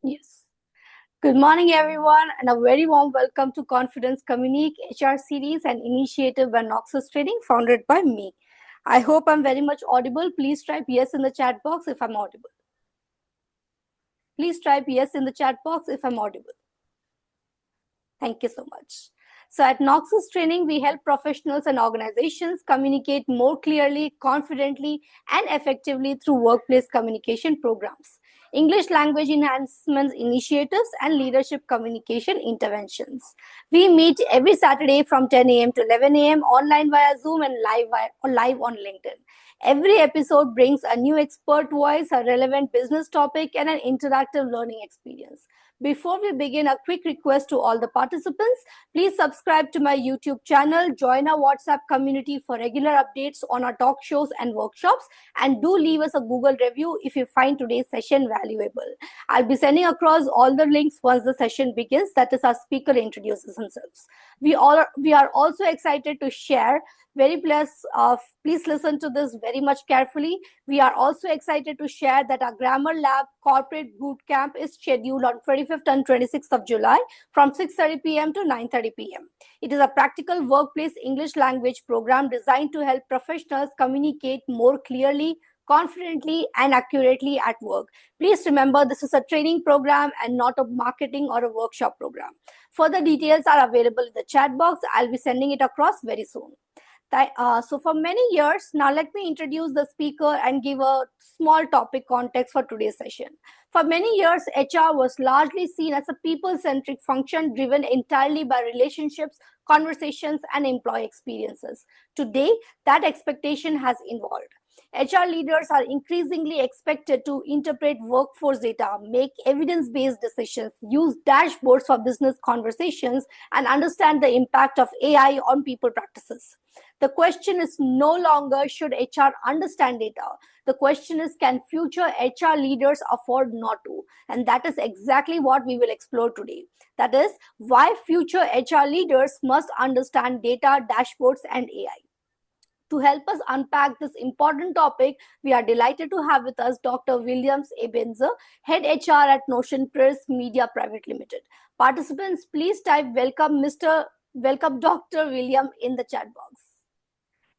Yes. Good morning, everyone, and a very warm welcome to Confidence Communique HR series, an initiative by Noxus Trading, founded by me. I hope I'm very much audible. Please type yes in the chat box if I'm audible. Please type yes in the chat box if I'm audible. Thank you so much. So at Noxus Training, we help professionals and organizations communicate more clearly, confidently, and effectively through workplace communication programs, English language enhancement initiatives, and leadership communication interventions. We meet every Saturday from 10 a.m. to 11 a.m. online via Zoom and live on LinkedIn. Every episode brings a new expert voice, a relevant business topic, and an interactive learning experience. Before we begin, a quick request to all the participants. Please subscribe to my YouTube channel, join our WhatsApp community for regular updates on our talk shows and workshops, and do leave us a Google review if you find today's session valuable. I'll be sending across all the links once the session begins, that is, our speaker introduces themselves. We are also excited to share please listen to this very much carefully. We are also excited to share that our Grammar Lab Corporate Bootcamp is scheduled on 25th and 26th of July from 6:30 p.m. to 9:30 p.m. It is a practical workplace English language program designed to help professionals communicate more clearly, confidently, and accurately at work. Please remember, this is a training program and not a marketing or a workshop program. Further details are available in the chat box. I'll be sending it across very soon. So for many years, now let me introduce the speaker and give a small topic context for today's session. For many years, HR was largely seen as a people-centric function driven entirely by relationships, conversations, and employee experiences. Today, that expectation has evolved. HR leaders are increasingly expected to interpret workforce data, make evidence-based decisions, use dashboards for business conversations, and understand the impact of AI on people practices. The question is no longer should HR understand data. The question is, can future HR leaders afford not to? And that is exactly what we will explore today. That is why future HR leaders must understand data, dashboards, and AI. To help us unpack this important topic, we are delighted to have with us Dr. Williams Ebenezer, Head HR at Notion Press Media Private Limited. Participants, please type welcome Dr. William in the chat box.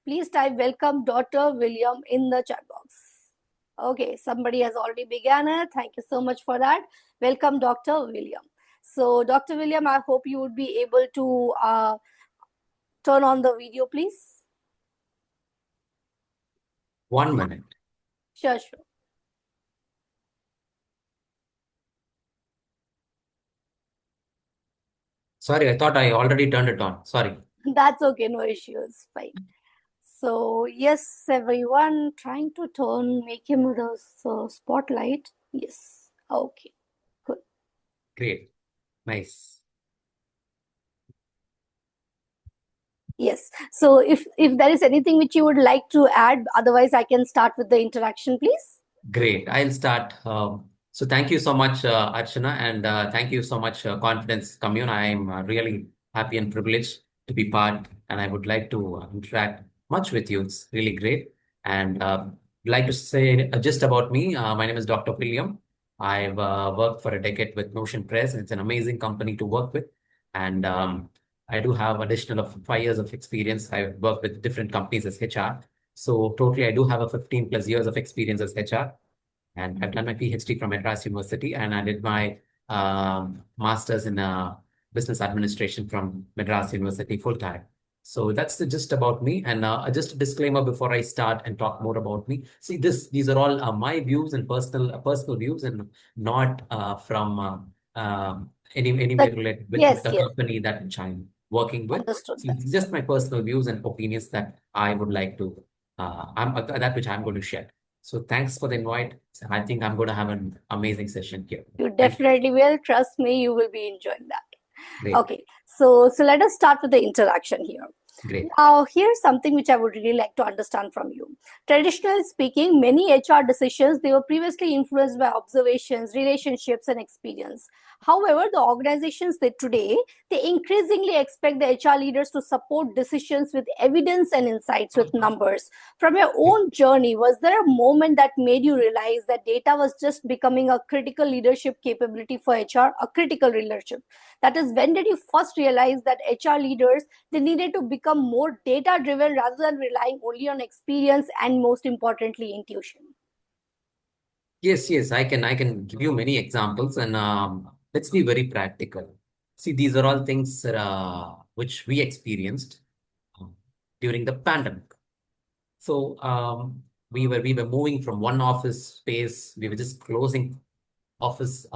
Please type welcome Dr. William in the chat box. Okay, somebody has already begun it. Thank you so much for that. Welcome Dr. William. So Dr. William, I hope you would be able to turn on the video, please. 1 minute. Sure. Sorry, I thought I already turned it on. Sorry. That's okay, no issues. Fine. So, yes, everyone, trying to make him the spotlight. Yes. Okay. Good. Great. Nice. Yes. So, if there is anything which you would like to add, otherwise I can start with the interaction, please. Great. I'll start. So thank you so much, Archana, and thank you so much, Confidence Commune. I'm really happy and privileged to be part, and I would like to interact much with you. It's really great. And like to say just about me, my name is Dr. William. I've worked for a decade with Notion Press. It's an amazing company to work with. And I do have additional of 5 years of experience. I've worked with different companies as HR. So totally, I do have a 15 plus years of experience as HR, and I've done my PhD from Madras University, and I did my master's in business administration from Madras University full time. So that's the gist about me. And just a disclaimer before I start and talk more about me. See, these are all my views and personal views, and not from any way related with the company that which I'm working with. Understood. So it's just my personal views and opinions that I would like to that which I'm going to share. So thanks for the invite. I think I'm going to have an amazing session here. You definitely will. Trust me, you will be enjoying that. Great. Okay, so let us start with the interaction here. Great. Now, here's something which I would really like to understand from you. Traditionally speaking, many HR decisions, they were previously influenced by observations, relationships, and experience. However, the organizations that today, they increasingly expect the HR leaders to support decisions with evidence and insights, with numbers. From your own journey, was there a moment that made you realize that data was just becoming a critical leadership capability for HR, a critical leadership? That is, when did you first realize that HR leaders, they needed to become more data driven rather than relying only on experience and, most importantly, intuition? Yes, I can give you many examples, and let's be very practical. See, these are all things which we experienced during the pandemic. So we were moving from one office space. We were just closing office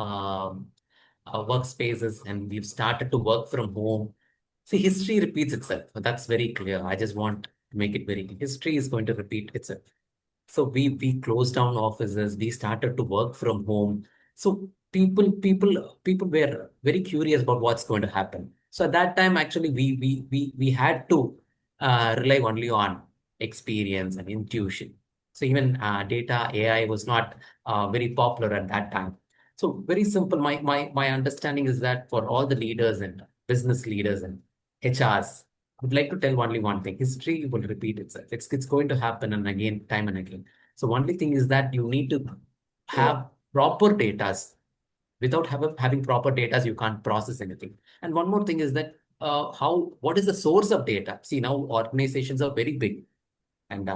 workspaces, and we've started to work from home. See, history repeats itself. That's very clear. I just want to make it very clear. History is going to repeat itself. So we closed down offices. We started to work from home. So people were very curious about what's going to happen. So at that time, actually, we had to rely only on experience and intuition. So even data AI was not very popular at that time. So very simple. My understanding is that for all the leaders and business leaders and HRs, I would like to tell only one thing. History will repeat itself. It's going to happen and again, time and again. So only thing is that you need to have proper data. Without having proper data, you can't process anything. And one more thing is that what is the source of data? See, now organizations are very big, and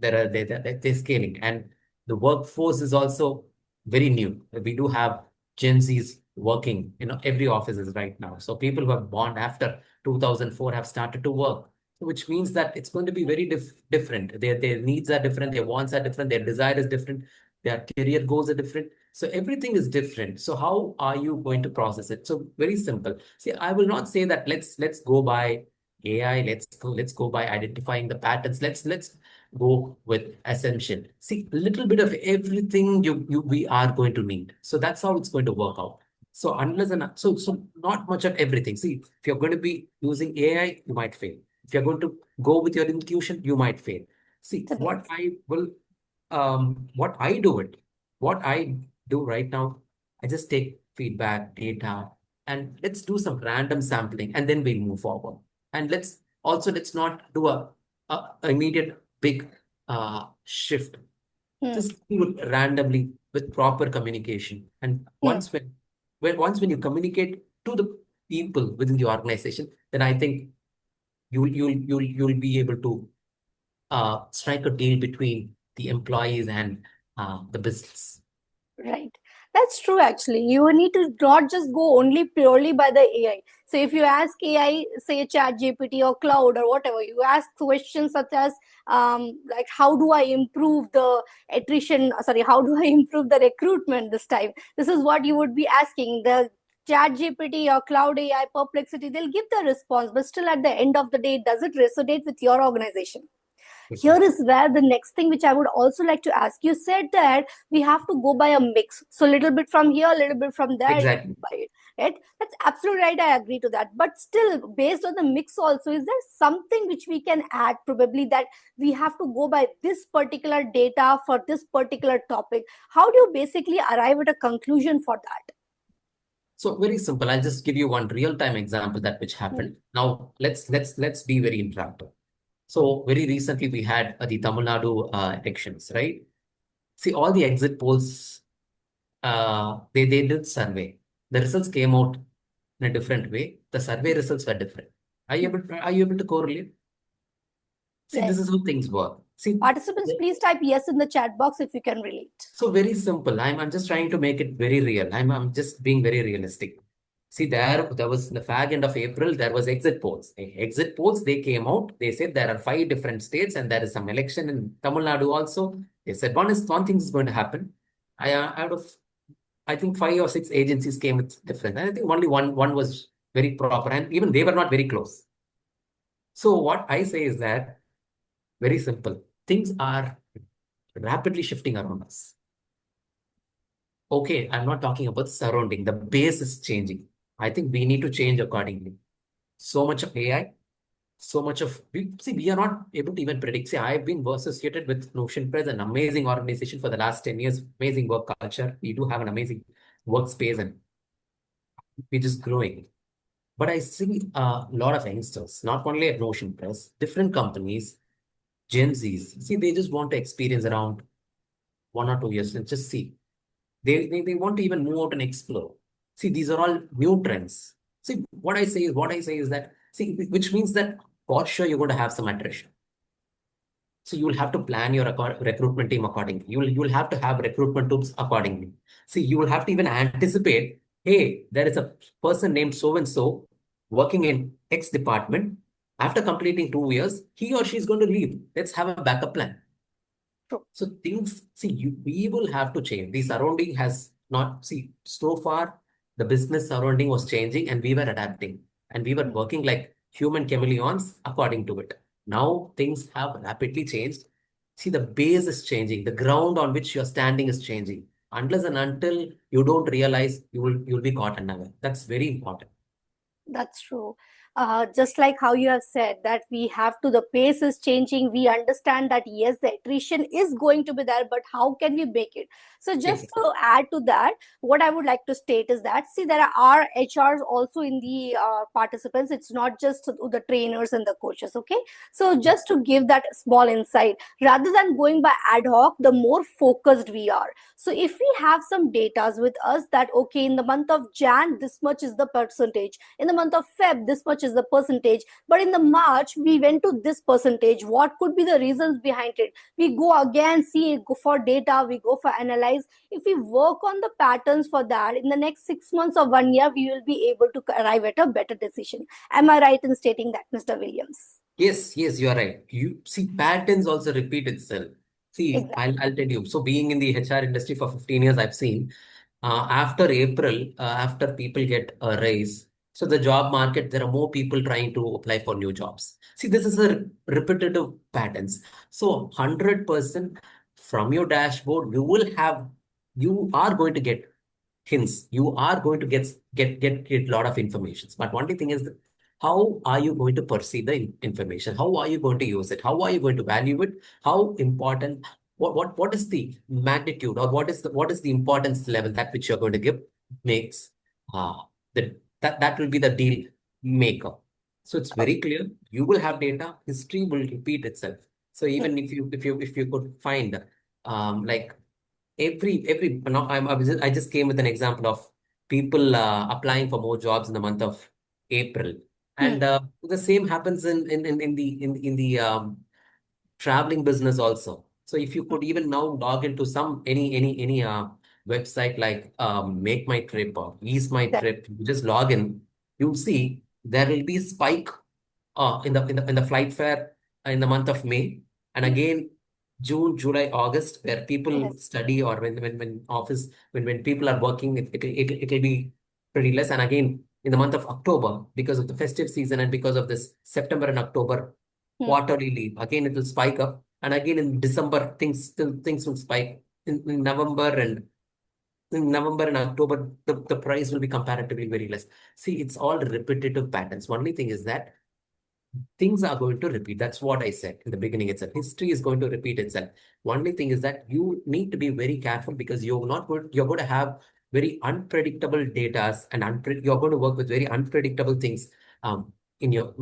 they're scaling, and the workforce is also very new. We do have Gen Zs working, every office is right now. So people who have born after 2004 have started to work, which means that it's going to be very different. Their needs are different, their wants are different, their desire is different, their career goals are different. So everything is different. So how are you going to process it? So very simple. See, I will not say that let's go by AI. Let's go by identifying the patterns. go with essential. See, a little bit of everything we are going to need. So that's how it's going to work out. So unless and so not much of everything. See, if you're going to be using AI, you might fail. If you're going to go with your intuition, you might fail. See, Definitely. what I do it, what I do right now, I just take feedback, data, and let's do some random sampling, and then we move forward. And let's not do a immediate big shift. Hmm. Just do it randomly with proper communication. And Hmm. once when you communicate to the people within the organization, then I think you'll be able to strike a deal between the employees and the business. Right. That's true, actually. You need to not just go only purely by the AI. So if you ask AI, say Chat GPT or Cloud or whatever, you ask questions such as, like, how do I improve the attrition? Sorry, how do I improve the recruitment this time? This is what you would be asking. The Chat GPT or Cloud AI Perplexity, they'll give the response, but still at the end of the day, does it resonate with your organization? Here Exactly. is where the next thing which I would also like to ask. You said that we have to go by a mix. So a little bit from here, a little bit from there, you Exactly. buy it. Right? That's absolutely right. I agree to that. But still, based on the mix also, is there something which we can add probably that we have to go by this particular data for this particular topic? How do you basically arrive at a conclusion for that? So very simple. I'll just give you one real-time example that which Hmm. happened. Now let's be very interactive. So very recently we had the Tamil Nadu elections, right? See all the exit polls. They did survey. The results came out in a different way. The survey results were different. Are you able to correlate? See, Right. this is how things work. See, Participants, please type yes in the chat box if you can relate. so very simple. I'm just trying to make it very real. I'm just being very realistic. See, there was in the fag end of April, there was exit polls. Exit polls, they came out. They said there are 5 different states and there is some election in Tamil Nadu also. They said one thing is going to happen. Out of I think 5 or 6 agencies came with different. And I think only one was very proper, and even they were not very close. So what I say is that very simple. Things are rapidly shifting around us. Okay, I'm not talking about surrounding. The base is changing. I think we need to change accordingly. So much of AI, so much of we are not able to even predict. See, I've been associated with Notion Press, an amazing organization for the last 10 years, amazing work culture. We do have an amazing workspace and we're just growing. But I see a lot of youngsters, not only at Notion Press, different companies, Gen Zs. See, they just want to experience around 1 or 2 years and just see. They want to even move out and explore. See, these are all new trends. See, what I say is that, see, which means that for sure you're going to have some attrition. So you will have to plan your recruitment team accordingly. You will have to have recruitment tools accordingly. See, you will have to even anticipate, hey, there is a person named so and so working in X department. After completing 2 years, he or she is going to leave. Let's have a backup plan. True. So things, see, we will have to change. The surrounding has not, see, so far the business surrounding was changing and we were adapting and we were Hmm. working like human chameleons according to it. Now things have rapidly changed. See, the base is changing. The ground on which you're standing is changing. Unless and until you don't realize, you'll be caught unaware. That's very important. That's true. Just like how you have said that we have to, the pace is changing. We understand that yes, the attrition is going to be there, but how can we make it? So, just Yes. to add to that, what I would like to state is that see, there are HRs also in the participants. It's not just the trainers and the coaches. Okay. So, just to give that small insight, rather than going by ad hoc, the more focused we are. So, if we have some data with us that okay, in the month of Jan, this much is the percentage, in the month of Feb this much is the percentage, but in the March we went to this percentage, what could be the reasons behind it? We go again, see, go for data, we go for analyze. If we work on the patterns for that, in the next 6 months or 1 year we will be able to arrive at a better decision. Am I right in stating that, Mr. Williams? Yes, you are right. You see, patterns also repeat itself. See, Exactly. I'll tell you. So, being in the HR industry for 15 years, I've seen after April, after people get a raise, So the job market, there are more people trying to apply for new jobs. See, this is a repetitive patterns. So 100% from your dashboard, you are going to get hints. You are going to get a lot of information. But only thing is that how are you going to perceive the information? How are you going to use it? How are you going to value it? How important? What is the magnitude, or what is the importance level that which you're going to give makes the that will be the deal maker. So it's very clear. You will have data. History will repeat itself. So even if you could find like every no, I just came with an example of people applying for more jobs in the month of April, Hmm. and the same happens in the traveling business also. So if you could even now log into any website like Make My Trip or Ease My That, Trip, you just log in, you'll see there will be spike in the flight fare in the month of May, and yes, again June, July, August, where people yes. study, or when office when people are working, it'll be pretty less. And again in the month of October, because of the festive season and because of this September and October Hmm. quarterly leave, again it will spike up, and again in December things will spike. In November and October, the price will be comparatively very less. See, it's all repetitive patterns. Only thing is that things are going to repeat. That's what I said in the beginning itself. History is going to repeat itself. Only thing is that you need to be very careful, because you're going to have very unpredictable data, and you're going to work with very unpredictable things in your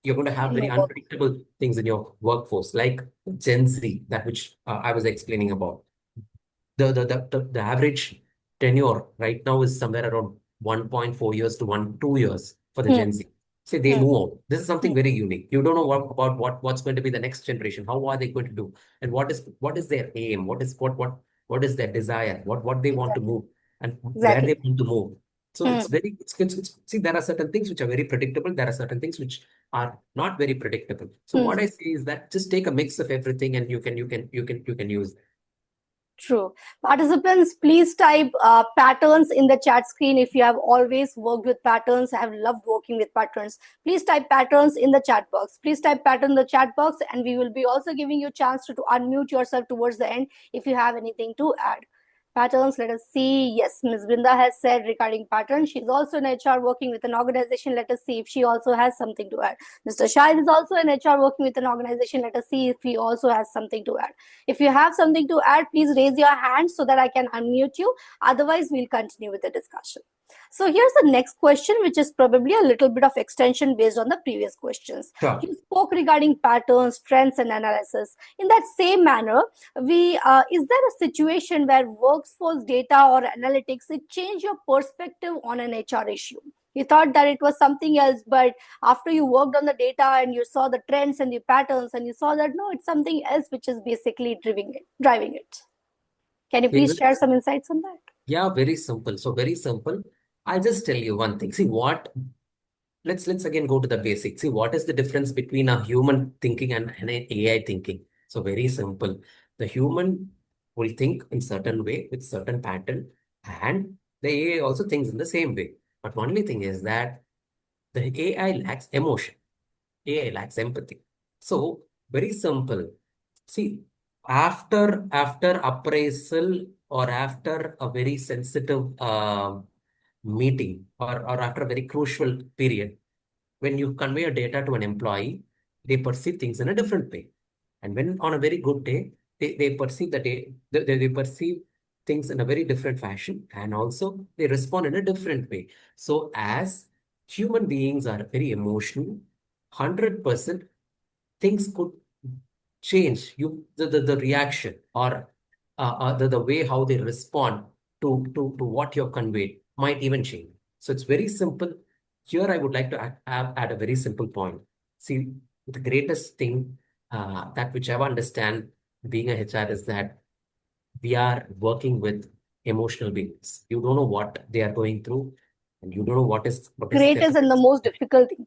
you're going to have In very your work. unpredictable things in your workforce, like Gen Z, that which I was explaining about. The average tenure right now is somewhere around 1.4 years to 2 years for the Hmm. Gen Z. Say they Hmm. move on. This is Hmm. something very unique. You don't know about what's going to be the next generation. How are they going to do? And what is their aim? What is their desire? What they want to Exactly. move, and where Exactly. they want to move. So Hmm. see, there are certain things which are very predictable. There are certain things which are not very predictable. So Hmm. what I say is that just take a mix of everything, and you can use. True. Participants, please type patterns in the chat screen if you have always worked with patterns, have loved working with patterns. Please type patterns in the chat box. Please type pattern in the chat box, and we will be also giving you a chance to unmute yourself towards the end if you have anything to add. Patterns, let us see. Yes, Ms. Brinda has said regarding patterns. She's also in HR working with an organization. Let us see if she also has something to add. Mr. Shahid is also in HR working with an organization. Let us see if he also has something to add. If you have something to add, please raise your hand so that I can unmute you. Otherwise, we'll continue with the discussion. So here's the next question, which is probably a little bit of extension based on the previous questions. Sure. You spoke regarding patterns, trends, and analysis. In that same manner, we is there a situation where workforce data or analytics it changed your perspective on an HR issue? You thought that it was something else, but after you worked on the data and you saw the trends and the patterns and you saw that no, it's something else which is basically driving it. Can you please Even share some insights on that? Yeah, very simple. So very simple. I'll just tell you one thing. See what let's again go to the basics. See what is the difference between a human thinking and an AI thinking. So very simple. The human will think in certain way with certain pattern, and the AI also thinks in the same way. But only thing is that the AI lacks emotion. AI lacks empathy. So very simple. See, after appraisal, or after a very sensitive meeting, or after a very crucial period, when you convey a data to an employee, they perceive things in a different way. And when on a very good day, they perceive the day, they perceive things in a very different fashion, and also they respond in a different way. So as human beings are very emotional, 100% things could change. The reaction, or the way how they respond to what you've conveyed might even change. So it's very simple. Here I would like to add a very simple point. See, the greatest thing that which I understand being a HR is that we are working with emotional beings. You don't know what they are going through, and you don't know what is their. Greatest and the most difficult thing.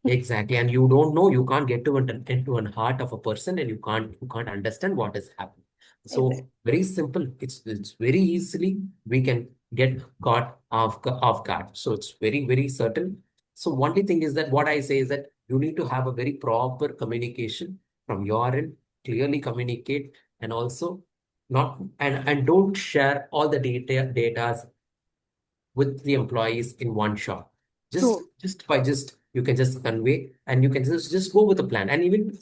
Exactly, and you don't know, you can't get to into an heart of a person, and you can't understand what is happening. Exactly. So very simple. It's very easily we can get caught off guard. So it's very very certain. So only thing is that what I say is that you need to have a very proper communication from your end, clearly communicate, and also not and don't share all the data with the employees in one shot. Just True. just by just you can just convey and you can just go with the plan. And even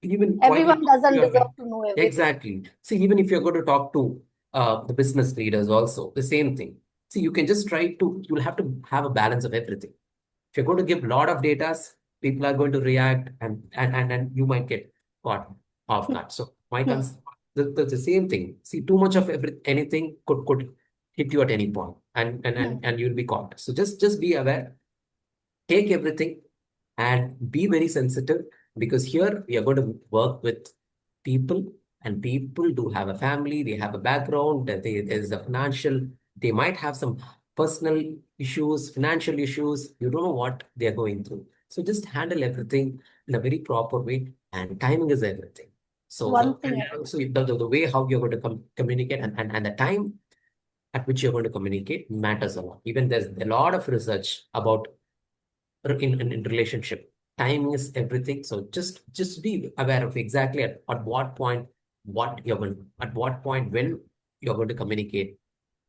while you Everyone talk to doesn't your deserve to know everything. exactly. See, even if you're going to talk to the business leaders also, the same thing. See, you can just try to, you'll have to have a balance of everything. If you're going to give a lot of data, people are going to react and you might get caught off guard. So Hmm. the same thing. See, too much of anything could hit you at any point Hmm. and you'll be caught. So just be aware, take everything and be very sensitive because here we are going to work with people and people do have a family, they have a background, there's a financial, they might have some personal issues, financial issues, you don't know what they're going through. So just handle everything in a very proper way and timing is everything. One So, thing and at a time. also the way how you're going to communicate and the time at which you're going to communicate matters a lot. Even there's a lot of research about in relationship. Time is everything. So just be aware of exactly at what point what you're going at what point when you're going to communicate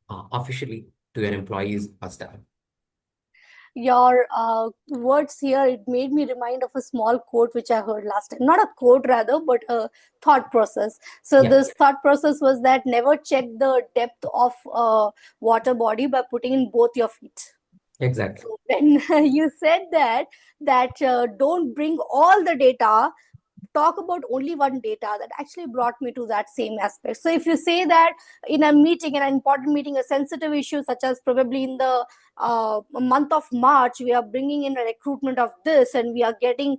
officially to your employees or staff. Your words here, it made me remind of a small quote which I heard last time. Not a quote, rather, but a thought process. So, Yeah, this thought process was that never check the depth of a water body by putting in both your feet. exactly. So when you said that don't bring all the data, talk about only one data, that actually brought me to that same aspect. So if you say that in a meeting, in an important meeting, a sensitive issue such as probably in the month of March, we are bringing in a recruitment of this, and we are getting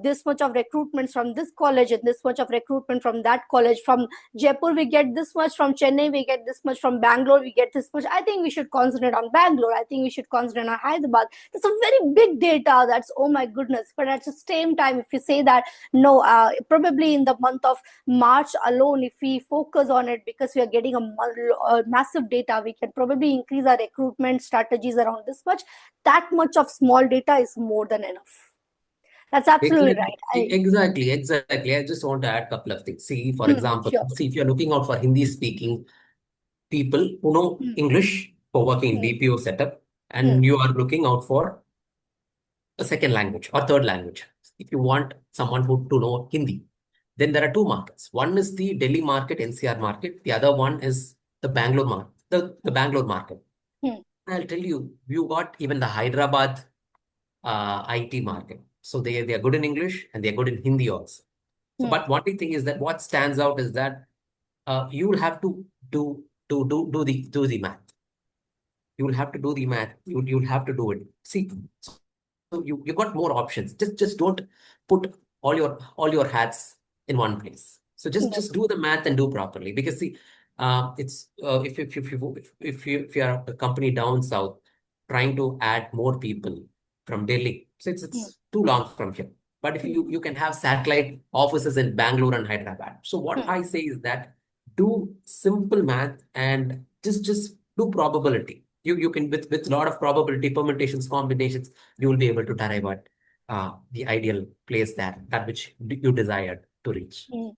this much of recruitments from this college and this much of recruitment from that college. From Jaipur we get this much, from Chennai we get this much, from Bangalore we get this much. I think we should concentrate on Bangalore, I think we should concentrate on Hyderabad. That's a very big data, that's, oh my goodness. But at the same time, if you say that no, probably in the month of March alone, if we focus on it, because we are getting a massive data, we can probably increase our recruitment strategies around this much. That much of small data is more than enough. That's absolutely Exactly, right. I exactly. I just want to add a couple of things. See, for Hmm, example, sure. see if you're looking out for Hindi speaking people who know Hmm, English for working in hmm, BPO setup, hmm, and you are looking out for a second language or third language. If you want someone who to know Hindi, then there are two markets. One is the Delhi market, NCR market. The other one is the Bangalore market. The Bangalore market. hmm, I'll tell you, you got even the Hyderabad IT market. So they are good in English and they're good in Hindi also. So, hmm, but one thing is that what stands out is that you will have to do the math. You will have to do the math. You'll have to do it. See, so you got more options. Just don't put all your hats in one place. So just do the math and do properly. Because see, it's if you are a company down south trying to add more people from Delhi, so hmm, it's too long from here. But if hmm, you can have satellite offices in Bangalore and Hyderabad. So what hmm. I say is that do simple math and just do probability. You can with a lot of probability permutations combinations you will be able to derive at the ideal place that which you desired to reach. Hmm.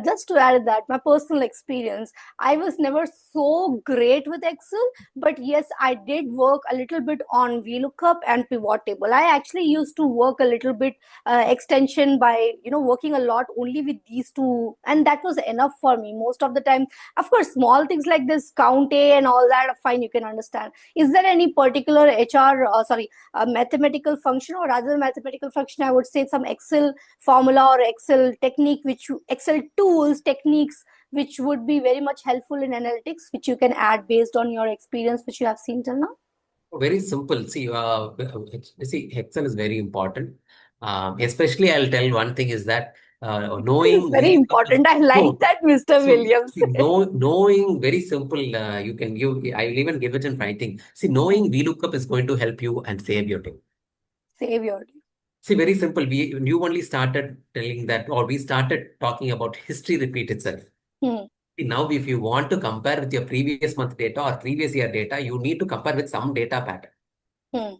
Just to add that, my personal experience, I was never so great with Excel, but yes, I did work a little bit on VLOOKUP and pivot table. I actually used to work a little bit extension by, working a lot only with these two, and that was enough for me most of the time. Of course, small things like this, count A and all that, fine, you can understand. Is there any particular mathematical function, or rather mathematical function, I would say some Excel formula or Excel technique, Excel tools, techniques, which would be very much helpful in analytics, which you can add based on your experience, which you have seen till now? Very simple. See, Excel is very important. Especially, I'll tell one thing is that Excel is knowing very VLOOKUP is important. I like no. that, Mr. So, Williams. see, knowing very simple, you can give, I will even give it in writing. See, knowing VLOOKUP is going to help you and save your time. Save your See, very simple. You only started telling that, or we started talking about history repeat itself. hmm, See, now, if you want to compare with your previous month data or previous year data, you need to compare with some data pattern. hmm.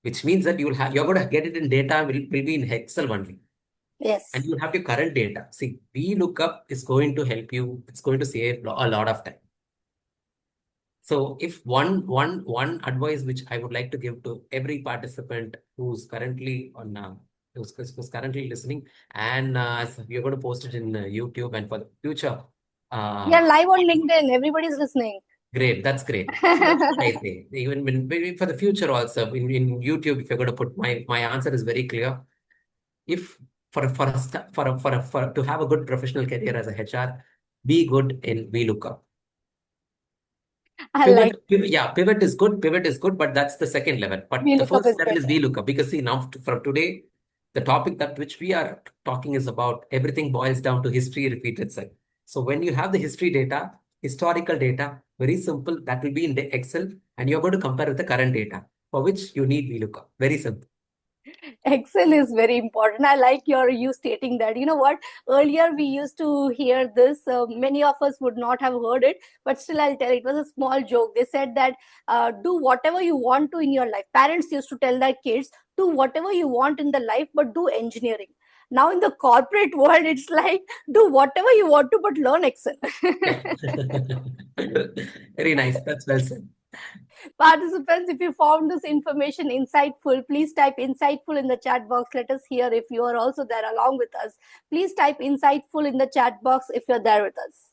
which means that you're going to get it in data will be in Excel only. And Yes. you have your current data. See, VLOOKUP is going to help you. It's going to save a lot of time. So if one advice which I would like to give to every participant who's currently on who's currently listening, and we're going to post it in YouTube, and for the future, We are uh, live on LinkedIn. Everybody's listening. great, that's great. See, that's what I say. Even maybe for the future also in YouTube, if you're going to put my answer is very clear. If for to have a good professional career as a HR, be good in VLOOKUP. I like Pivot is good. Pivot is good, but that's the second level. But the VLOOKUP first is level is better. VLOOKUP because see now from today, the topic that which we are talking is about everything boils down to history repeat itself. So when you have the history data, historical data, very simple, that will be in the Excel, and you're going to compare with the current data for which you need VLOOKUP. Very simple. Excel is very important. I like you stating that. You know what? Earlier we used to hear this. Many of us would not have heard it, but still I'll tell. It was a small joke. They said that do whatever you want to in your life. Parents used to tell their kids, do whatever you want in the life, but do engineering. Now in the corporate world, it's like do whatever you want to, but learn Excel. Yeah. Very nice. That's well said. Participants, if you found this information insightful, please type insightful in the chat box. Let us hear if you are also there along with us. Please type insightful in the chat box if you're there with us.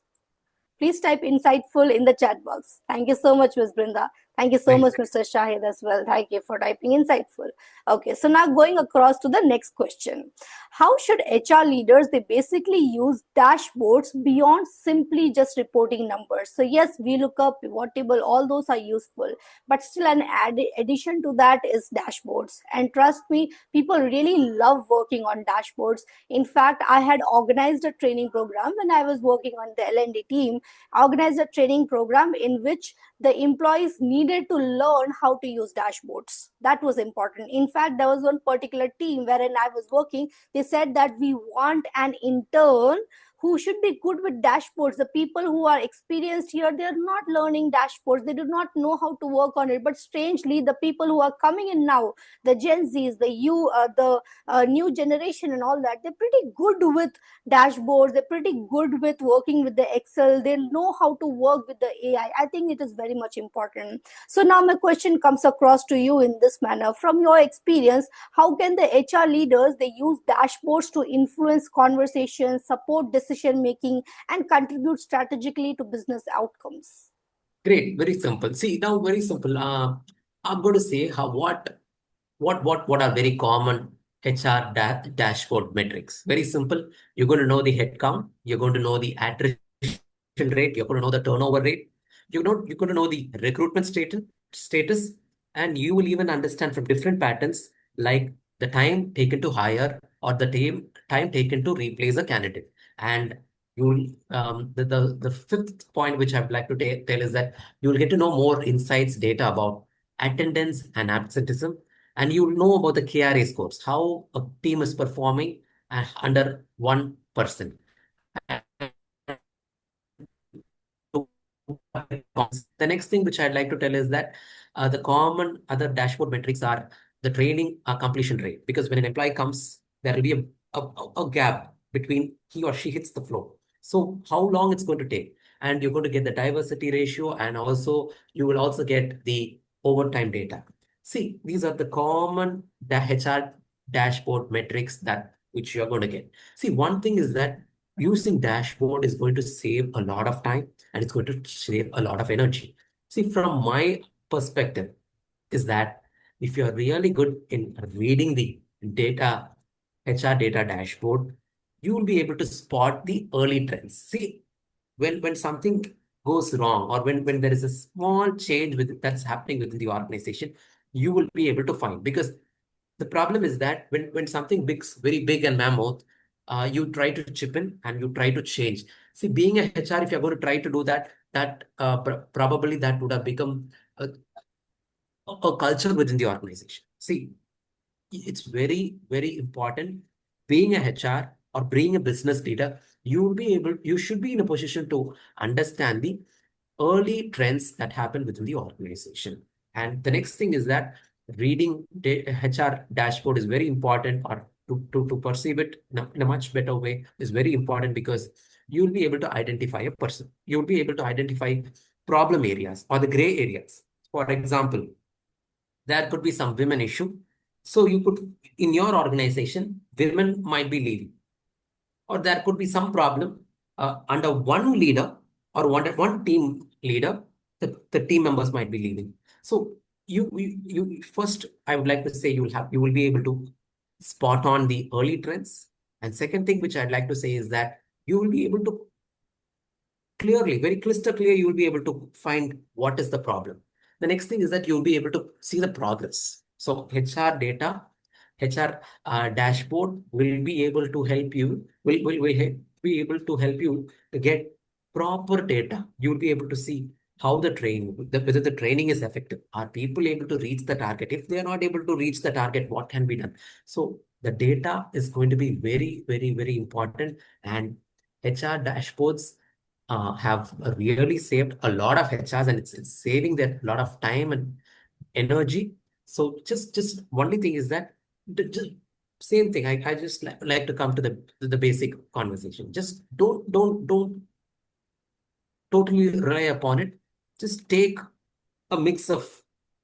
Please type insightful in the chat box. Thank you so much, Ms. Brinda. Thank you so Thank much, Mr. Shahid, as well. Thank you for typing insightful. Okay, so now going across to the next question. How should HR leaders, they basically use dashboards beyond simply just reporting numbers? So yes, VLOOKUP, pivot table, all those are useful, but still an addition to that is dashboards. And trust me, people really love working on dashboards. In fact, I had organized a training program when I was working on the L&D team, organized a training program in which the employees needed to learn how to use dashboards. That was important. In fact, there was one particular team wherein I was working. They said that we want an intern who should be good with dashboards. The people who are experienced here, they are not learning dashboards. They do not know how to work on it. But strangely, the people who are coming in now, the Gen Zs, the new generation and all that, they're pretty good with dashboards. They're pretty good with working with the Excel. They know how to work with the AI. I think it is very much important. So now my question comes across to you in this manner. From your experience, how can the HR leaders, they use dashboards to influence conversations, support decision making, and contribute strategically to business outcomes? Great. Very simple. See now, very simple. I'm going to say how what are very common HR dashboard metrics. Very simple. You're going to know the headcount. You're going to know the attrition rate. You're going to know the turnover rate. You're going to know the recruitment status, and you will even understand from different patterns like the time taken to hire or the time taken to replace a candidate. And you'll the fifth point which I would like to tell is that you will get to know more insights data about attendance and absenteeism, and you'll know about the KRA scores, how a team is performing under one person. The next thing which I'd like to tell is that the common other dashboard metrics are the training completion rate. Because when an employee comes, there will be a gap between he or she hits the floor. So how long it's going to take? And you're going to get the diversity ratio, and also you will also get the overtime data. See, these are the common HR dashboard metrics that which you're going to get. See, one thing is that using dashboard is going to save a lot of time, and it's going to save a lot of energy. See, from my perspective, is that if you're really good in reading the data, HR data dashboard, you will be able to spot the early trends. See, when something goes wrong, or when there is a small change that's happening within the organization, you will be able to find. Because the problem is that when something very big and mammoth, you try to chip in and you try to change. See, being a HR, if you're going to try to do that, probably that would have become a culture within the organization. See, it's very, very important. Being a HR or being a business leader, you should be in a position to understand the early trends that happen within the organization. And the next thing is that reading HR dashboard is very important, or to perceive it in a much better way is very important, because you'll be able to identify a person. You'll be able to identify problem areas or the gray areas. For example, there could be some women issue. So you could, in your organization, women might be leaving, or there could be some problem under one leader or one team leader, the team members might be leaving. So you first, I would like to say, you will be able to spot on the early trends. And second thing which I'd like to say is that you will be able to clearly, very crystal clear, you will be able to find what is the problem. The next thing is that you'll be able to see the progress. So HR data, HR dashboard will be able to help you, be able to help you to get proper data. You'll be able to see how the training, whether the training is effective. Are people able to reach the target? If they are not able to reach the target, what can be done? So the data is going to be very, very, very important. And HR dashboards have really saved a lot of HRs, and it's saving them a lot of time and energy. So just only thing is that just same thing. I just like to come to the basic conversation. Just don't totally rely upon it. Just take a mix of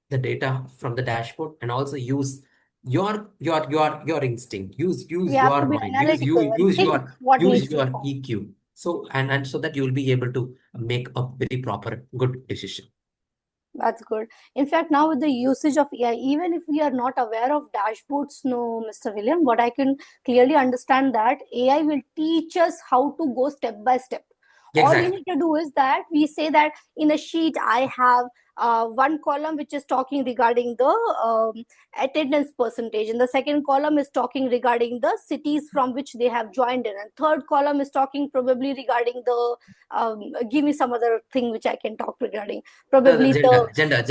the data from the dashboard, and also use your instinct. Use We have to your be mind. analytical and think what needs Use to be your done. EQ. So and so that you will be able to make a very proper good decision. That's good. In fact, now with the usage of AI, even if we are not aware of dashboards, no, Mr. William, what I can clearly understand that AI will teach us how to go step by step. All we Exactly. need to do is that we say that in a sheet, I have one column which is talking regarding the attendance percentage, and the second column is talking regarding the cities from which they have joined in, and third column is talking probably regarding the give me some other thing which I can talk regarding, The probably the gender.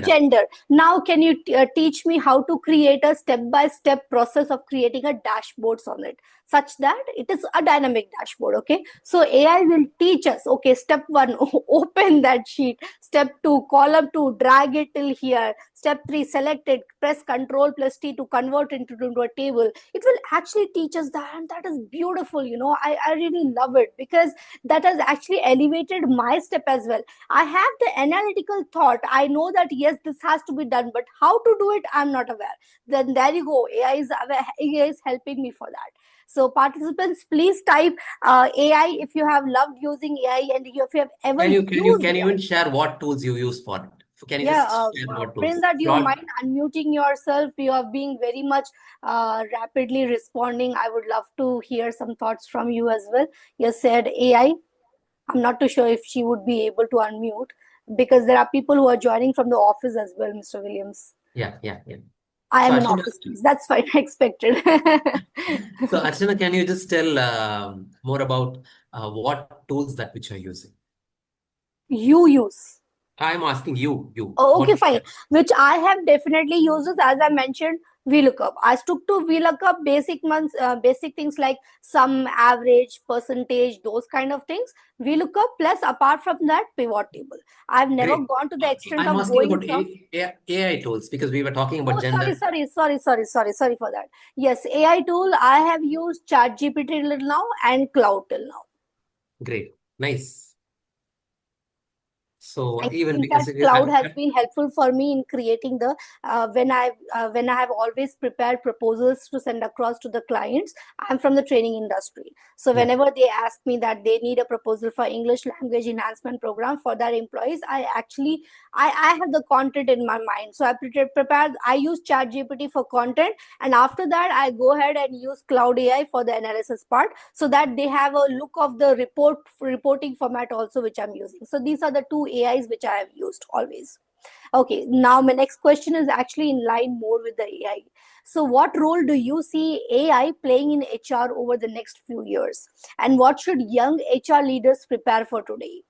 gender. Now, can you teach me how to create a step-by-step process of creating a dashboards on it, such that it is a dynamic dashboard? Okay, so AI will teach us. Okay, step one, open that sheet. Step two, column two, drag it till here. Step three, select it, press Control plus T to convert it into a table. It will actually teach us that, and that is beautiful. I really love it, because that has actually elevated my step as well. I have the analytical thought. I know that yes, this has to be done, but how to do it, I'm not aware. Then there you go. AI is helping me for that. So participants, please type AI if you have loved using AI, and if you have ever used Can you AI. even share what tools you use for it? Can you Yeah, just share what tools? Prince, do you Plot. mind unmuting yourself? You are being very much rapidly responding. I would love to hear some thoughts from you as well. You said AI. I'm not too sure if she would be able to unmute, because there are people who are joining from the office as well, Mr. Williams. Yeah. I So am in Archana, office space. That's fine. I expected. Can you just tell more about what tools that which you're using? You use. I'm asking you. Oh, okay, What? fine. Which I have definitely used this, as I mentioned, VLOOKUP. I took to VLOOKUP basic things like sum, average, percentage, those kind of things. VLOOKUP plus apart from that, pivot table. I've never Great. gone to the extent I'm of asking going about from. AI tools, because we were talking about Oh, gender. sorry for that. Yes, AI tool. I have used ChatGPT till now and Cloud till now. Great. Nice. So And even in because fact, Cloud has been helpful for me in creating the when I have always prepared proposals to send across to the clients. I'm from the training industry, so yeah. whenever they ask me that they need a proposal for English language enhancement program for their employees, I have the content in my mind, so I prepared. I use ChatGPT for content, and after that I go ahead and use Cloud AI for the analysis part, so that they have a look of the reporting format also, which I'm using. So these are the two AIs which I have used always. Okay, now my next question is actually in line more with the AI. So what role do you see AI playing in HR over the next few years, and what should young HR leaders prepare for today?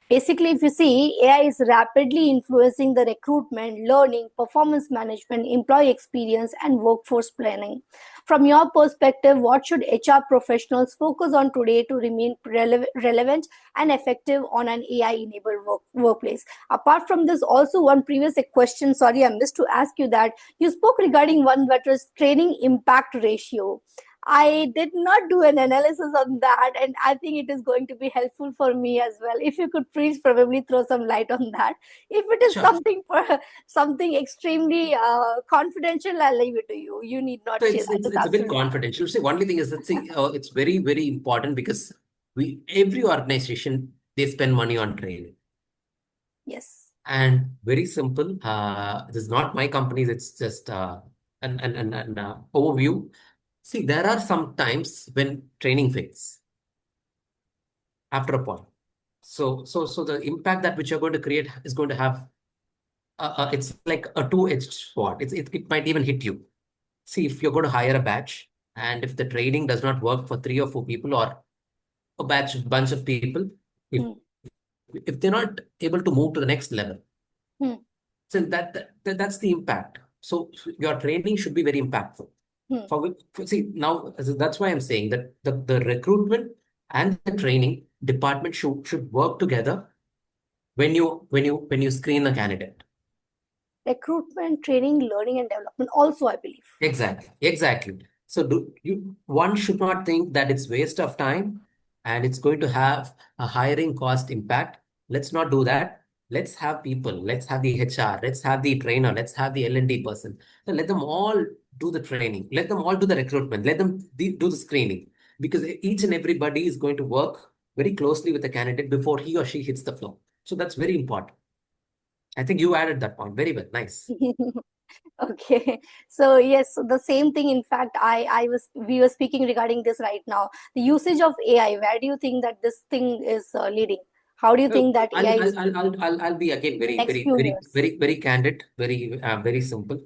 Basically, if you see, AI is rapidly influencing the recruitment, learning, performance management, employee experience, and workforce planning. From your perspective, what should HR professionals focus on today to remain relevant and effective on an AI enabled workplace? Apart from this, also one previous question, sorry, I missed to ask you that you spoke regarding one that was training impact ratio. I did not do an analysis on that, and I think it is going to be helpful for me as well. If you could please probably throw some light on that. If it is Sure. something for something extremely confidential, I'll leave it to you. You need So not share that. It's it's a bit absolutely confidential. See, only thing is that it's very very important because we every organization they spend money on training. yes. And very simple. This is not my companies. It's just an overview. See, there are some times when training fails after a point. So the impact that which you're going to create is going to have. It's like a two-edged sword. It might even hit you. See, if you're going to hire a batch, and if the training does not work for 3 or 4 people or a bunch of people, if Hmm. if they're not able to move to the next level, Hmm. so that's the impact. So your training should be very impactful. Hmm. See now that's why I'm saying that the recruitment and the training department should work together when you screen a candidate. Recruitment, training, learning, and development. Also, I believe. Exactly, exactly. So one should not think that it's waste of time and it's going to have a hiring cost impact. Let's not do that. Let's have people, let's have the HR, let's have the trainer, let's have the L&D person. So let them all do the training, let them all do the recruitment, let them do the screening because each and everybody is going to work very closely with the candidate before he or she hits the floor. So that's very important. I think you added that point very well. Nice. Okay, so yes, so the same thing. In fact, I was we were speaking regarding this right now. The usage of AI. Where do you think that this thing is leading? How do you Oh, think that AI is I'll be again in very, next very, few very, years? very, very candid, very simple.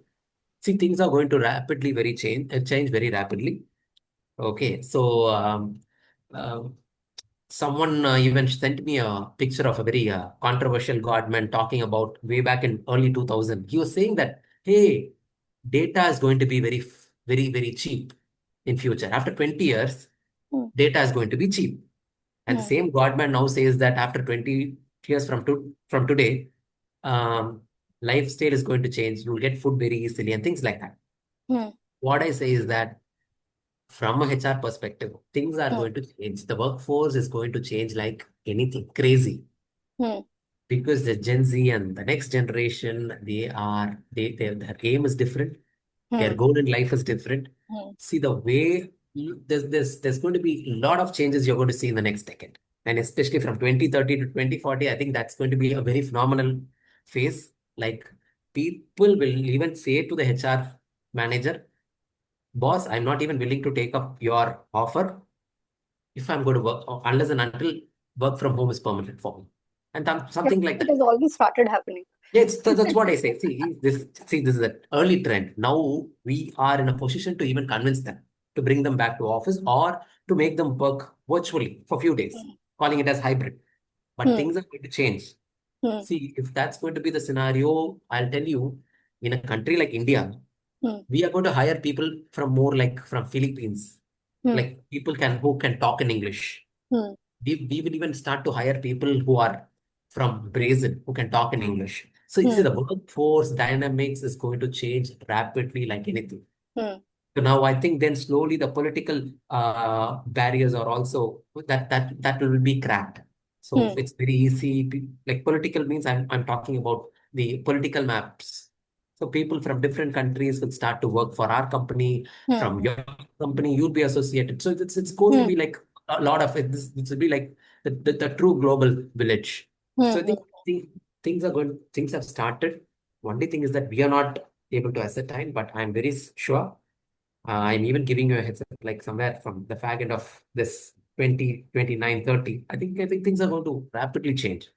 See, things are going to rapidly change very rapidly. Okay, so uh, someone even sent me a picture of a very controversial godman talking about way back in early 2000. He was saying that, hey, data is going to be very, very cheap in future. After 20 years, Hmm. data is going to be cheap. And the Hmm. same Godman now says that after 20 years from today, um, lifestyle is going to change. You'll get food very easily and things like that. Hmm. What I say is that from a HR perspective, things are Hmm. going to change. The workforce is going to change like anything crazy Hmm. because the Gen Z and the next generation, their aim is different. Their Hmm. goal in life is different. Hmm. See the way there's going to be a lot of changes you're going to see in the next decade. And especially from 2030 to 2040, I think that's going to be a very phenomenal phase. Like people will even say to the HR manager, boss, I'm not even willing to take up your offer if I'm going to work unless and until work from home is permanent for me. And Yeah, something like it that. has already started happening. Yes, that's what I say. See, this is an early trend. Now we are in a position to even convince them to bring them back to office or to make them work virtually for a few days, Hmm. calling it as hybrid. But Hmm. things are going to change. Hmm. See, if that's going to be the scenario, I'll tell you, in a country like India, Hmm. we are going to hire people from more like from Philippines, Hmm. like people can who can talk in English. Hmm. We will even start to hire people who are from Brazil who can talk in English. So you see, Hmm. the workforce dynamics is going to change rapidly like anything. Hmm. So now I think then slowly the political barriers are also that will be cracked. So Hmm. it's very easy. Like political means I'm talking about the political maps. So people from different countries will start to work for our company. Hmm. From your company, you'll be associated. So it's going to Hmm. be like a lot of it. This will be like the true global village. Hmm. So I Hmm. think things have started. Only thing is that we are not able to ascertain, but I'm very sure I'm even giving you a heads up, like somewhere from the fag end of this 2029, 30. I think things are going to rapidly change.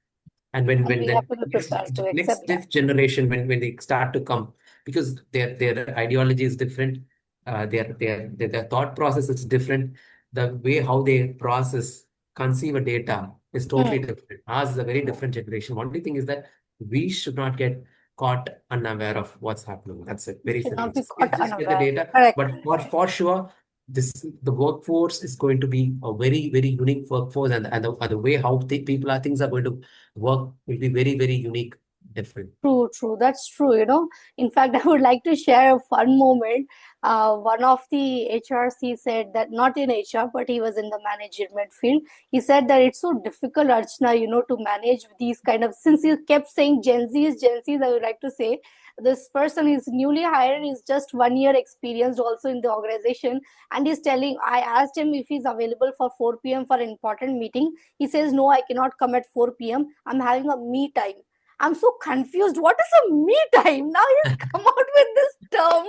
And And when we the have to be prepared to accept that. next generation, when they start to come, because their ideology is different, their thought process is different, the way how they process. conceive a data is totally different. Ours is a very different generation. Only thing is that we should not get caught unaware of what's happening. That's it. We Very should simple. not be caught Just get the unaware. data. Correct. But for sure, the workforce is going to be a very, very unique workforce, and the way how things are going to work will be very, very unique, different. True, true. That's true. In fact, I would like to share a fun moment. One of the HRC said that not in HR, but he was in the management field. He said that it's so difficult, Archana, to manage these kind of, since he kept saying Gen Zs, I would like to say this person is newly hired, is just 1 year experienced also in the organization. And he's telling, I asked him if he's available for 4 p.m. for an important meeting. He says, no, I cannot come at 4 p.m. I'm having a me time. I'm so confused. What is a me time? Now he's come out with this term.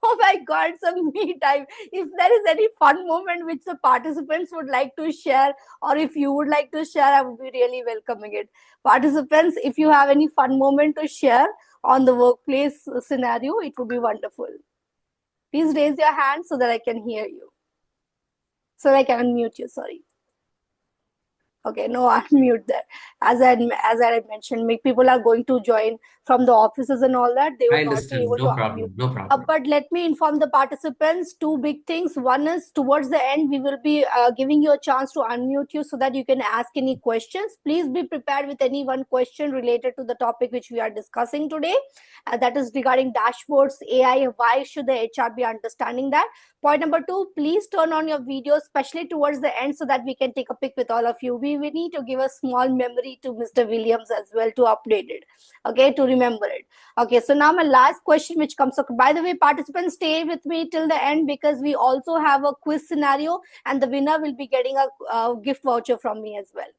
Oh my God, it's a me time. If there is any fun moment which the participants would like to share, or if you would like to share, I would be really welcoming it. Participants, if you have any fun moment to share on the workplace scenario, it would be wonderful. Please raise your hand so that I can hear you. So that I can unmute you. Sorry. Okay, no, unmute there. As I had mentioned, people are going to join from the offices and all that. They I would not be understand. able to No unmute. problem. No problem. But let me inform the participants two big things. One is towards the end, we will be giving you a chance to unmute you so that you can ask any questions. Please be prepared with any one question related to the topic which we are discussing today. That is regarding dashboards, AI. Why should the HR be understanding that? Point number two, please turn on your video, especially towards the end, so that we can take a pic with all of you. We need to give a small memory to Mr. Williams as well to update it, okay, to remember it. Okay, so now my last question which comes up. By the way, participants, stay with me till the end because we also have a quiz scenario and the winner will be getting a gift voucher from me as well.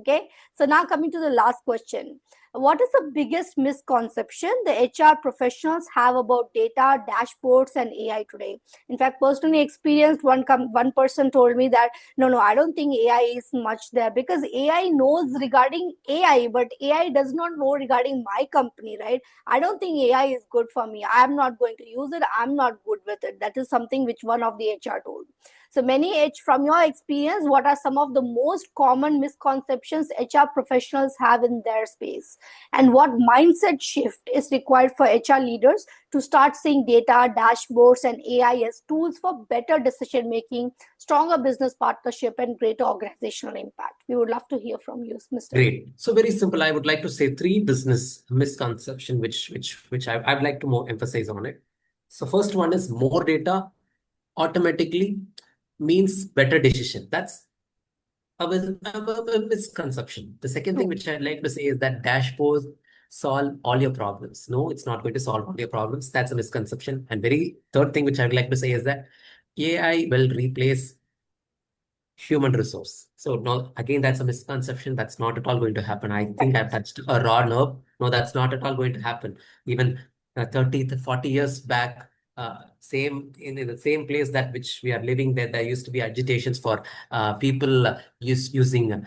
Okay, so now coming to the last question. What is the biggest misconception the HR professionals have about data, dashboards, and AI today? In fact, personally experienced, one person told me that no, I don't think AI is much there because AI knows regarding AI, but AI does not know regarding my company, right? I don't think AI is good for me. I'm not going to use it. I'm not good with it. That is something which one of the HR told. So from your experience, what are some of the most common misconceptions HR professionals have in their space? And what mindset shift is required for HR leaders to start seeing data, dashboards, and AI as tools for better decision making, stronger business partnership, and greater organizational impact? We would love to hear from you, Mr. Great. So very simple. I would like to say three business misconception which I'd like to more emphasize on it. So first one is more data automatically means better decision. That's a misconception. The second thing True. which I'd like to say is that dashboards solve all your problems. No, it's not going to solve all your problems. That's a misconception. And very third thing which I'd like to say is that AI will replace human resource. So no, again, that's a misconception. That's not at all going to happen. I think I've touched a raw nerve. No, that's not at all going to happen. Even 30 to 40 years back, same in the same place that which we are living, there used to be agitations for people using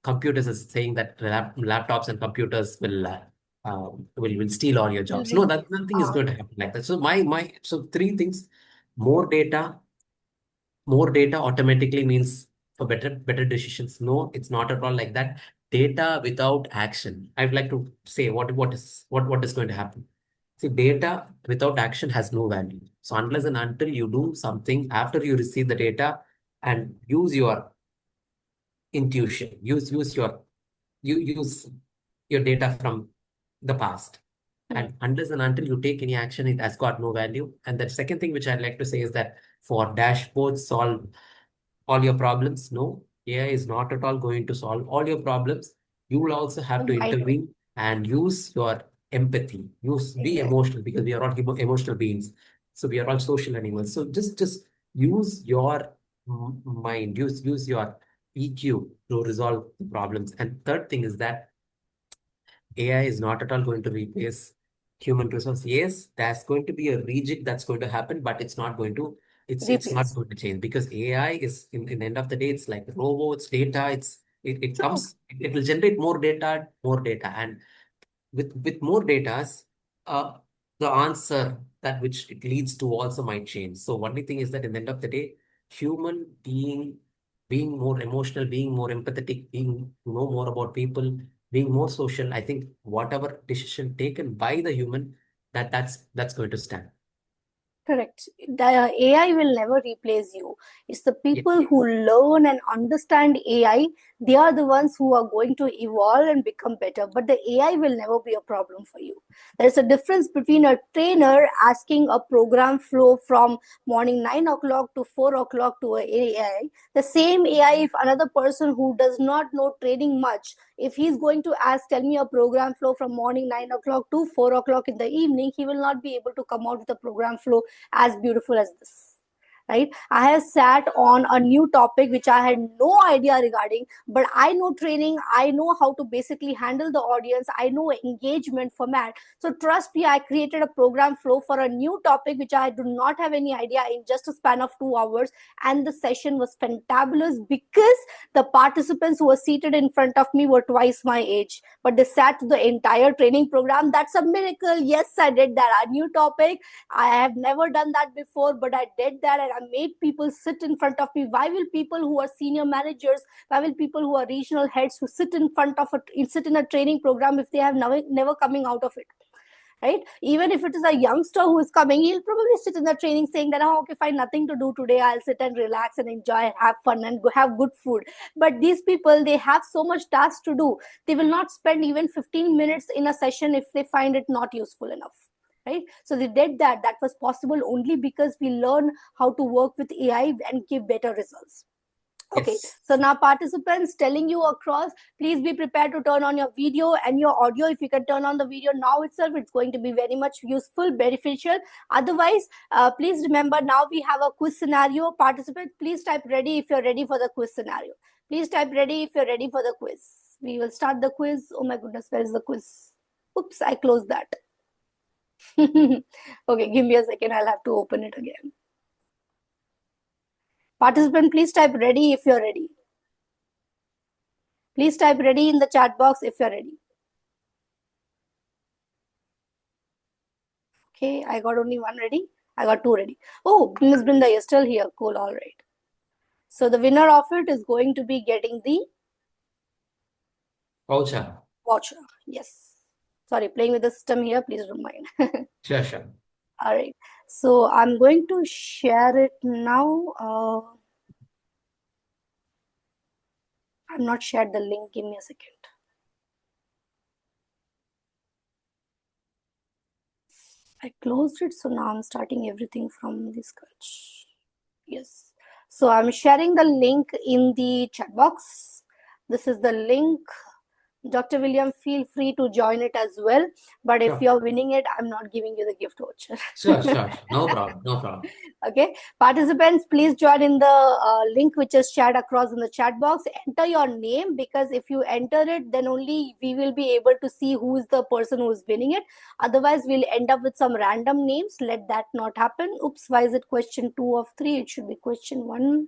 computers as saying that laptops and computers will steal all your Will jobs. No, replace. that nothing is going to happen like that. So so three things: more data, automatically means for better decisions. No, it's not at all like that. Data without action. I'd like to say what is going to happen. See, data without action has no value. So unless and until you do something after you receive the data and use your intuition, use your data from the past. Hmm. And unless and until you take any action, it has got no value. And the second thing which I'd like to say is that for dashboards solve all your problems. No, AI is not at all going to solve all your problems. You will also have to Right. intervene and use your empathy. Be Exactly. emotional because we are all emotional beings. So we are all social animals. So just use your mind, use your EQ to resolve the problems. And third thing is that AI is not at all going to replace human resource. Yes, there's going to be a rejig that's going to happen, but it's not Replace. going to change because AI is in the end of the day, it's like robots, data, it True. comes, it will generate more data. And with more data, uh the answer that which it leads to also might change. So only thing is that in the end of the day, human being being more emotional, being more empathetic, being know more about people, being more social. I think whatever decision taken by the human, that's going to stand. Correct. The AI will never replace you. It's the people Yes. who learn and understand AI, they are the ones who are going to evolve and become better. But the AI will never be a problem for you. There's a difference between a trainer asking a program flow from morning 9 o'clock to 4 o'clock to a AI. The same AI, if another person who does not know training much, if he's going to ask, tell me a program flow from morning 9 o'clock to 4 o'clock in the evening, he will not be able to come out with a program flow as beautiful as this, right? I have sat on a new topic which I had no idea regarding, but I know training, I know how to basically handle the audience, I know engagement format. So trust me, I created a program flow for a new topic which I do not have any idea in just a span of 2 hours, and the session was fantabulous because the participants who were seated in front of me were twice my age, but they sat through the entire training program. That's a miracle. Yes, I did that. A new topic, I have never done that before, but I did that and I made people sit in front of me. Why will people who are senior managers, why will people who are regional heads who sit in front of sit in a training program if they have never coming out of it? Right? Even if it is a youngster who is coming, he'll probably sit in the training saying that, oh, okay, fine, nothing to do today. I'll sit and relax and enjoy and have fun and have good food. But these people, they have so much tasks to do. They will not spend even 15 minutes in a session if they find it not useful enough. Right? So they did that. That was possible only because we learn how to work with AI and give better results. Okay, Yes. so now participants telling you across, please be prepared to turn on your video and your audio. If you can turn on the video now itself, it's going to be very much useful, beneficial. Otherwise, please remember now we have a quiz scenario. Participants, please type ready if you're ready for the quiz scenario. Please type ready if you're ready for the quiz. We will start the quiz. Oh my goodness, where is the quiz? Oops, I closed that. Okay, give me a second. I'll have to open it again. Participant, please type ready if you're ready. Please type ready in the chat box if you're ready. Okay, I got only one ready. I got two ready. Oh, Miss Brinda, you're still here. Cool, all right. So the winner of it is going to be getting the Voucher. voucher. Yes. Sorry, playing with the system here. Please don't mind. Sure, sure. All right. So I'm going to share it now. I'm not shared the link. Give me a second. I closed it, so now I'm starting everything from the scratch. Yes. So I'm sharing the link in the chat box. This is the link. Dr. William, feel free to join it as well. But if Sure. you're winning it, I'm not giving you the gift voucher. Sure, sure, sure. No problem. No problem. Okay. Participants, please join in the link which is shared across in the chat box. Enter your name, because if you enter it, then only we will be able to see who is the person who is winning it. Otherwise, we'll end up with some random names. Let that not happen. Oops, why is it question 2 of 3? It should be question 1.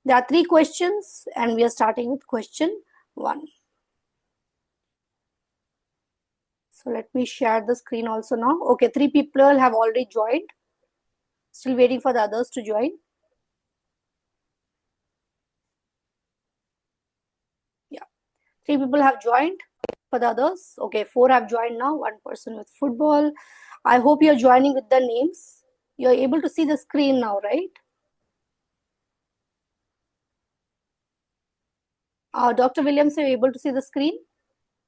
There are 3 questions and we are starting with question 1. So let me share the screen also now. Okay, 3 people have already joined. Still waiting for the others to join. Yeah, 3 people have joined for the others. Okay, 4 have joined now. 1 person with football. I hope you're joining with the names. You're able to see the screen now, right? Dr. Williams, are you able to see the screen?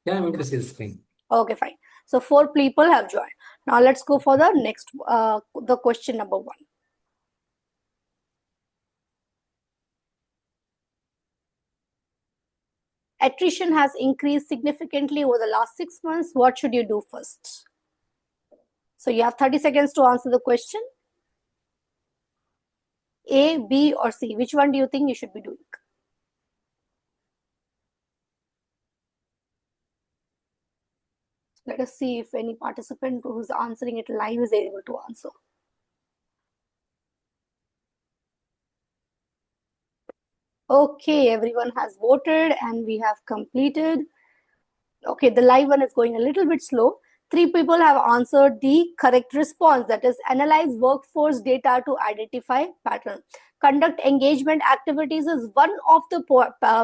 Yeah, I'm able to see the screen. Okay, fine. So 4 people have joined. Now let's go for the next, the question number 1. Attrition has increased significantly over the last 6 months. What should you do first? So you have 30 seconds to answer the question. A, B, or C? Which one do you think you should be doing? Let us see if any participant who's answering it live is able to answer. Okay, everyone has voted and we have completed. Okay, the live one is going a little bit slow. 3 people have answered the correct response, that is analyze workforce data to identify pattern. Conduct engagement activities is one of the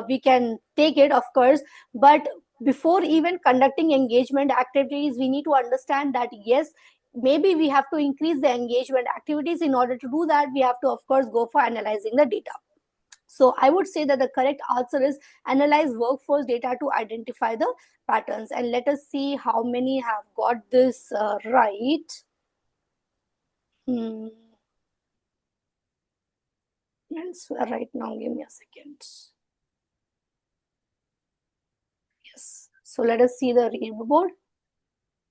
we can take it, of course, but before even conducting engagement activities, we need to understand that yes, maybe we have to increase the engagement activities. In order to do that, we have to, of course, go for analyzing the data. So I would say that the correct answer is analyze workforce data to identify the patterns. And let us see how many have got this right. Yes, right now, give me a second. Yes. So let us see the leaderboard.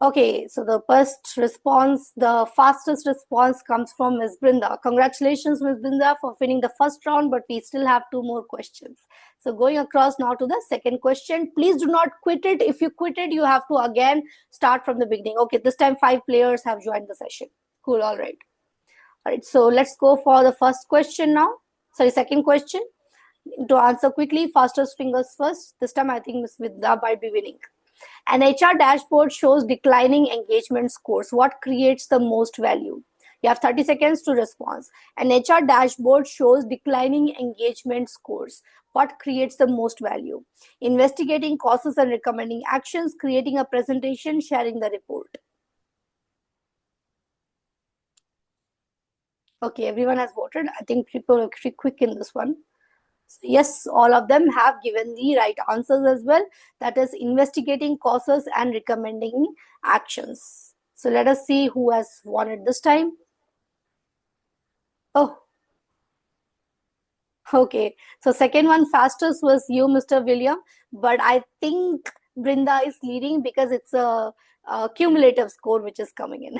Okay, so the first response, the fastest response comes from Ms. Brinda. Congratulations, Ms. Brinda, for winning the first round, but we still have 2 more questions. So going across now to the second question. Please do not quit it. If you quit it, you have to again start from the beginning. Okay, this time 5 players have joined the session. Cool, all right. All right, so let's go for the first question now. Sorry, second question. To answer quickly, fastest fingers first. This time I think Ms. Vidya might be winning. An HR dashboard shows declining engagement scores. What creates the most value? You have 30 seconds to respond. An HR dashboard shows declining engagement scores. What creates the most value? Investigating causes and recommending actions, creating a presentation, sharing the report. Okay, everyone has voted. I think people are pretty quick in this one. So yes, all of them have given the right answers as well. That is investigating causes and recommending actions. So let us see who has won it this time. Oh, okay. So second one fastest was you, Mr. William. But I think Brinda is leading because it's a cumulative score which is coming in.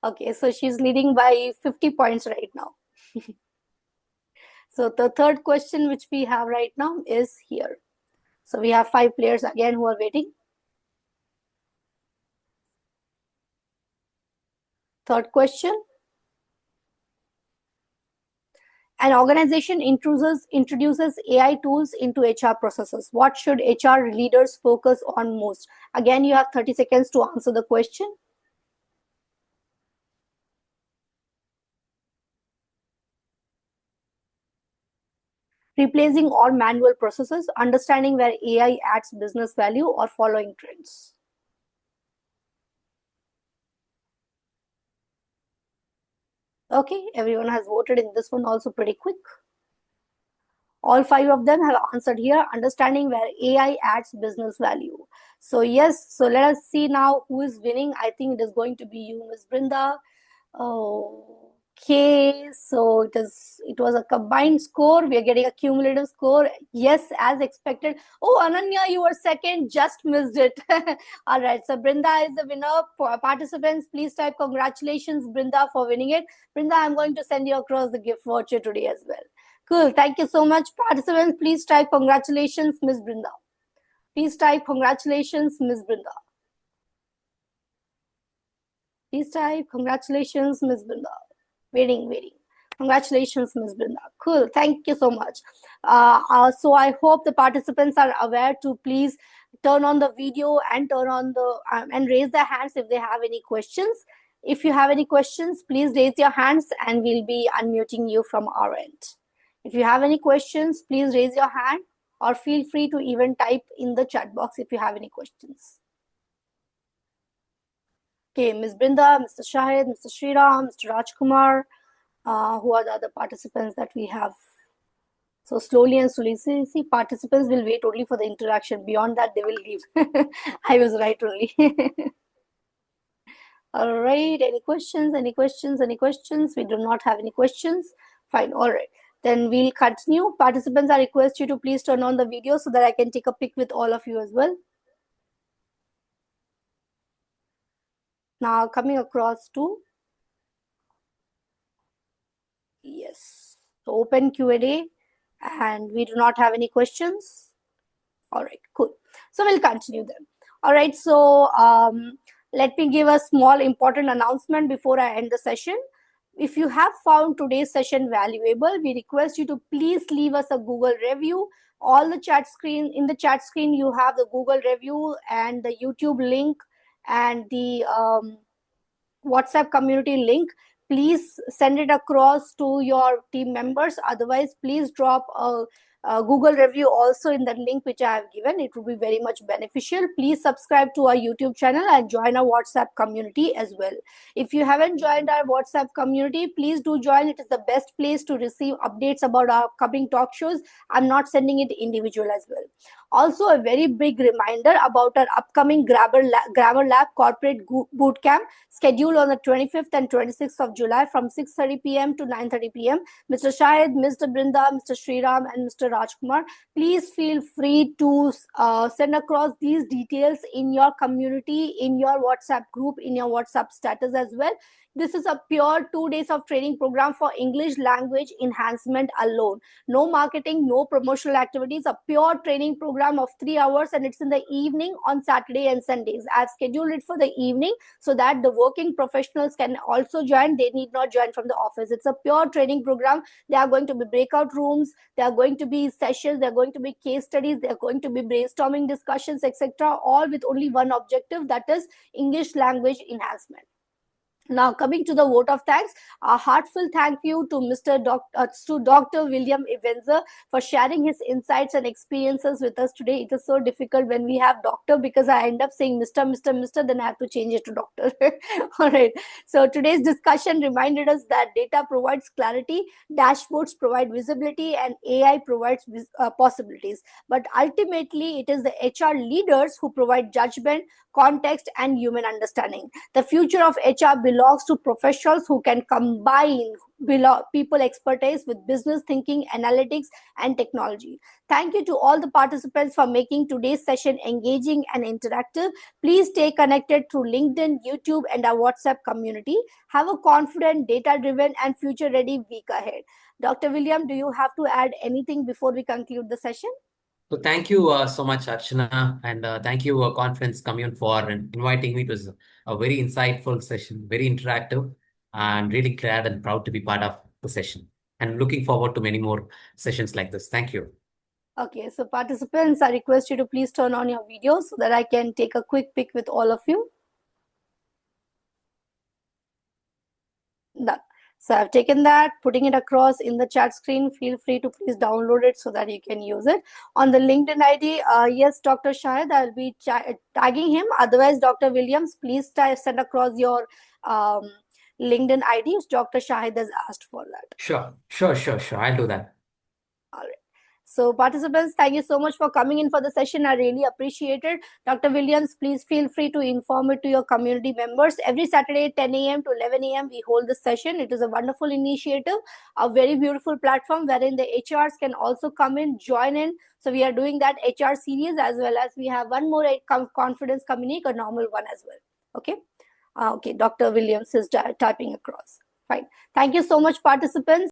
Okay, so she's leading by 50 points right now. So the third question which we have right now is here. So we have 5 players again who are waiting. Third question. An organization introduces AI tools into HR processes. What should HR leaders focus on most? Again, you have 30 seconds to answer the question. Replacing all manual processes, understanding where AI adds business value, or following trends. Okay, everyone has voted in this one also pretty quick. All 5 of them have answered here, understanding where AI adds business value. So yes, so let us see now who is winning. I think it is going to be you, Ms. Brinda. Okay, so it was a combined score. We are getting a cumulative score. Yes, as expected. Oh, Ananya, you were second, just missed it. All right, so Brinda is the winner. For participants, please type congratulations, Brinda, for winning it. Brinda, I'm going to send you across the gift voucher today as well. Cool, thank you so much. Participants, please type congratulations, Ms. Brinda. Please type congratulations, Ms. Brinda. Please type congratulations, Ms. Brinda. Waiting. Congratulations, Ms. Brinda. Cool, thank you so much. So I hope the participants are aware to please turn on the video and turn on the and raise their hands if they have any questions. If you have any questions, please raise your hands and we'll be unmuting you from our end. If you have any questions, please raise your hand or feel free to even type in the chat box if you have any questions. Okay, Ms. Brinda, Mr. Shahid, Mr. Sriram, Mr. Rajkumar, who are the other participants that we have? So slowly and slowly, see, participants will wait only for the interaction. Beyond that, they will leave. I was right only. All right, any questions? We do not have any questions. Fine, all right. Then we'll continue. Participants, I request you to please turn on the video so that I can take a pic with all of you as well. Now coming across to, yes, so open Q&A, and we do not have any questions. All right, cool. So we'll continue them. All right, so let me give a small important announcement before I end the session. If you have found today's session valuable, we request you to please leave us a Google review. In the chat screen, you have the Google review and the YouTube link and the WhatsApp community link, please send it across to your team members. Otherwise, please drop a Google review also in the link which I have given. It will be very much beneficial. Please subscribe to our YouTube channel and join our WhatsApp community as well. If you haven't joined our WhatsApp community, please do join. It is the best place to receive updates about our upcoming talk shows. I'm not sending it individual as well. Also, a very big reminder about our upcoming Grammar Lab Corporate Boot Camp scheduled on the 25th and 26th of July from 6:30 p.m. to 9:30 p.m. Mr. Shahid, Mr. Brinda, Mr. Sriram, and Mr. Rajkumar, please feel free to send across these details in your community, in your WhatsApp group, in your WhatsApp status as well. This is a pure 2 days of training program for English language enhancement alone. No marketing, no promotional activities, a pure training program of 3 hours, and it's in the evening on Saturday and Sundays. I've scheduled it for the evening so that the working professionals can also join. They need not join from the office. It's a pure training program. There are going to be breakout rooms, there are going to be sessions, there are going to be case studies, there are going to be brainstorming discussions, etc., all with only one objective, that is English language enhancement. Now, coming to the vote of thanks, a heartfelt thank you to Dr. William Ebenezer for sharing his insights and experiences with us today. It is so difficult when we have doctor, because I end up saying Mr., then I have to change it to doctor. All right. So today's discussion reminded us that data provides clarity, dashboards provide visibility, and AI provides possibilities. But ultimately, it is the HR leaders who provide judgment, context, and human understanding. The future of HR belongs to professionals who can combine people expertise with business thinking, analytics, and technology. Thank you to all the participants for making today's session engaging and interactive. Please stay connected through LinkedIn, YouTube, and our WhatsApp community. Have a confident, data-driven, and future-ready week ahead. Dr. William, do you have to add anything before we conclude the session? So thank you so much, Archana, and thank you, Confidence Commune, for inviting me. It was a very insightful session, very interactive. I'm really glad and proud to be part of the session, and looking forward to many more sessions like this. Thank you. Okay, so participants, I request you to please turn on your video so that I can take a quick pic with all of you. Done. So I've taken that, putting it across in the chat screen. Feel free to please download it so that you can use it. On the LinkedIn ID, yes, Dr. Shahid, I'll be tagging him. Otherwise, Dr. Williams, please send across your LinkedIn IDs. Dr. Shahid has asked for that. Sure. I'll do that. All right. So participants, thank you so much for coming in for the session. I really appreciate it. Dr. Williams, please feel free to inform it to your community members. Every Saturday, 10 a.m. to 11 a.m., we hold this session. It is a wonderful initiative, a very beautiful platform wherein the HRs can also come in, join in. So we are doing that HR series, as well as we have one more Confidence Communique, a normal one as well. Okay. Okay, Dr. Williams is typing across. Fine. Thank you so much, participants.